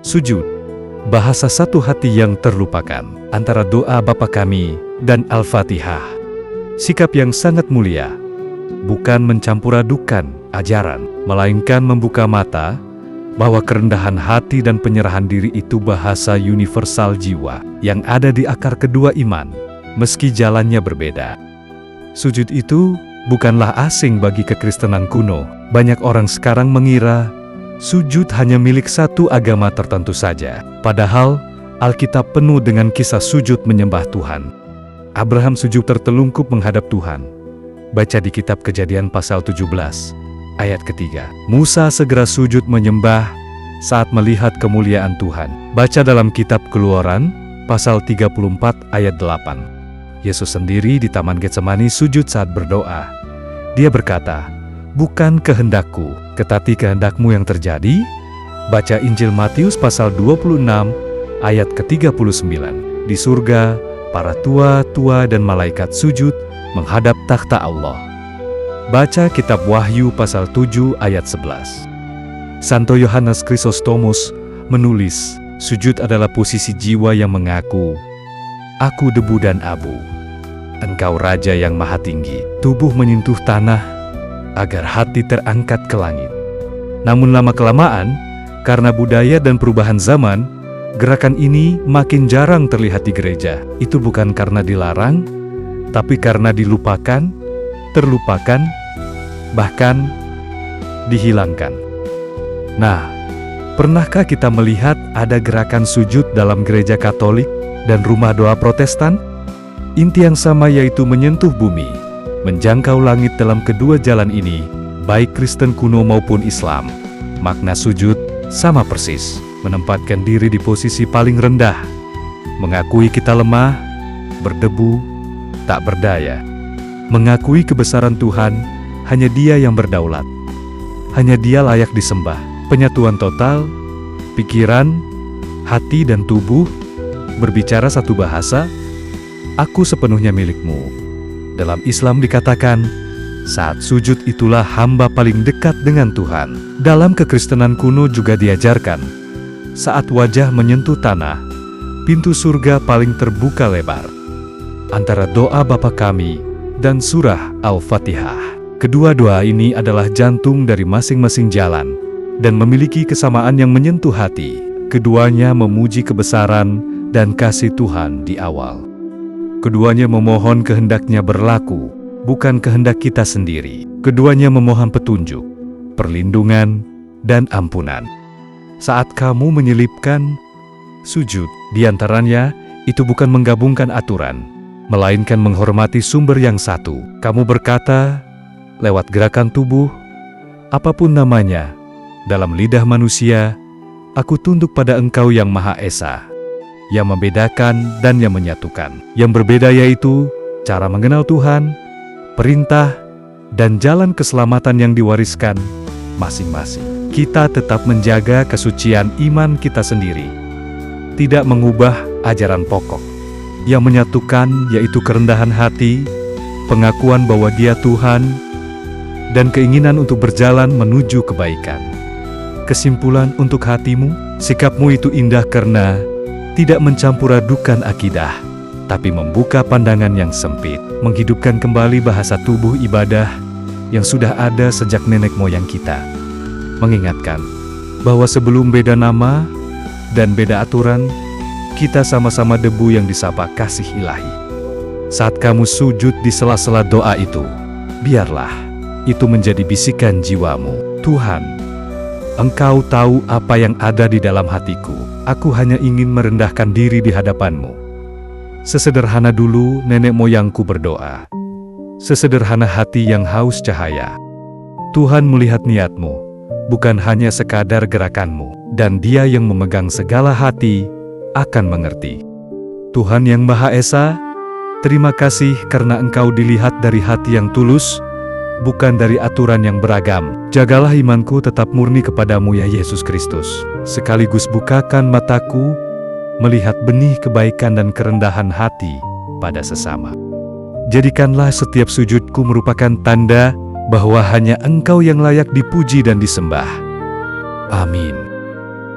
Sujud, bahasa satu hati yang terlupakan antara doa Bapa Kami dan Al-Fatihah. Sikap yang sangat mulia, bukan mencampur-adukan ajaran, melainkan membuka mata bahwa kerendahan hati dan penyerahan diri itu bahasa universal jiwa yang ada di akar kedua iman, meski jalannya berbeda. Sujud itu bukanlah asing bagi kekristenan kuno. Banyak orang sekarang mengira sujud hanya milik satu agama tertentu saja. Padahal, Alkitab penuh dengan kisah sujud menyembah Tuhan. Abraham sujud tertelungkup menghadap Tuhan. Baca di kitab Kejadian pasal 17, ayat ketiga. Musa segera sujud menyembah saat melihat kemuliaan Tuhan. Baca dalam kitab Keluaran, pasal 34, ayat 8. Yesus sendiri di Taman Getsemani sujud saat berdoa. Dia berkata, "Bukan kehendakku, tetapi kehendak-Mu yang terjadi." Baca Injil Matius pasal 26 ayat ke-39. Di surga, para tua-tua dan malaikat sujud menghadap takhta Allah. Baca kitab Wahyu pasal 7 ayat 11. Santo Yohanes Chrysostomus menulis, sujud adalah posisi jiwa yang mengaku, "Aku debu dan abu. Engkau Raja yang Maha Tinggi." Tubuh menyentuh tanah agar hati terangkat ke langit. Namun lama-kelamaan, karena budaya dan perubahan zaman, gerakan ini makin jarang terlihat di gereja. Itu bukan karena dilarang, tapi karena dilupakan, terlupakan, bahkan dihilangkan. Nah, pernahkah kita melihat ada gerakan sujud dalam gereja Katolik dan rumah doa Protestan? Inti yang sama yaitu menyentuh bumi, menjangkau langit. Dalam kedua jalan ini, baik Kristen kuno maupun Islam, makna sujud sama persis, menempatkan diri di posisi paling rendah, mengakui kita lemah, berdebu, tak berdaya, mengakui kebesaran Tuhan, hanya Dia yang berdaulat, hanya Dia layak disembah. Penyatuan total, pikiran, hati dan tubuh, berbicara satu bahasa, "Aku sepenuhnya milik-Mu." Dalam Islam dikatakan, saat sujud itulah hamba paling dekat dengan Tuhan. Dalam kekristenan kuno juga diajarkan, saat wajah menyentuh tanah, pintu surga paling terbuka lebar. Antara doa Bapa Kami dan surah Al-Fatihah. Kedua doa ini adalah jantung dari masing-masing jalan dan memiliki kesamaan yang menyentuh hati. Keduanya memuji kebesaran dan kasih Tuhan di awal. Keduanya memohon kehendak-Nya berlaku, bukan kehendak kita sendiri. Keduanya memohon petunjuk, perlindungan, dan ampunan. Saat kamu menyelipkan sujud, di antaranya itu bukan menggabungkan aturan, melainkan menghormati sumber yang satu. Kamu berkata, lewat gerakan tubuh, apapun namanya, dalam lidah manusia, "Aku tunduk pada Engkau yang Maha Esa," yang membedakan dan yang menyatukan. Yang berbeda yaitu cara mengenal Tuhan, perintah, dan jalan keselamatan yang diwariskan masing-masing. Kita tetap menjaga kesucian iman kita sendiri, tidak mengubah ajaran pokok. Yang menyatukan yaitu kerendahan hati, pengakuan bahwa Dia Tuhan, dan keinginan untuk berjalan menuju kebaikan. Kesimpulan untuk hatimu, sikapmu itu indah karena tidak mencampur-adukan akidah, tapi membuka pandangan yang sempit, menghidupkan kembali bahasa tubuh ibadah yang sudah ada sejak nenek moyang kita. Mengingatkan bahwa sebelum beda nama dan beda aturan, kita sama-sama debu yang disapa kasih ilahi. Saat kamu sujud di sela-sela doa itu, biarlah itu menjadi bisikan jiwamu. "Tuhan, Engkau tahu apa yang ada di dalam hatiku. Aku hanya ingin merendahkan diri di hadapan-Mu." Sesederhana dulu nenek moyangku berdoa, sesederhana hati yang haus cahaya. Tuhan melihat niatmu, bukan hanya sekadar gerakanmu, dan Dia yang memegang segala hati akan mengerti. Tuhan yang Maha Esa, terima kasih karena Engkau dilihat dari hati yang tulus, bukan dari aturan yang beragam. Jagalah imanku tetap murni kepadamu ya Yesus Kristus. Sekaligus bukakan mataku, melihat benih kebaikan dan kerendahan hati pada sesama. Jadikanlah setiap sujudku merupakan tanda bahwa hanya Engkau yang layak dipuji dan disembah. Amin.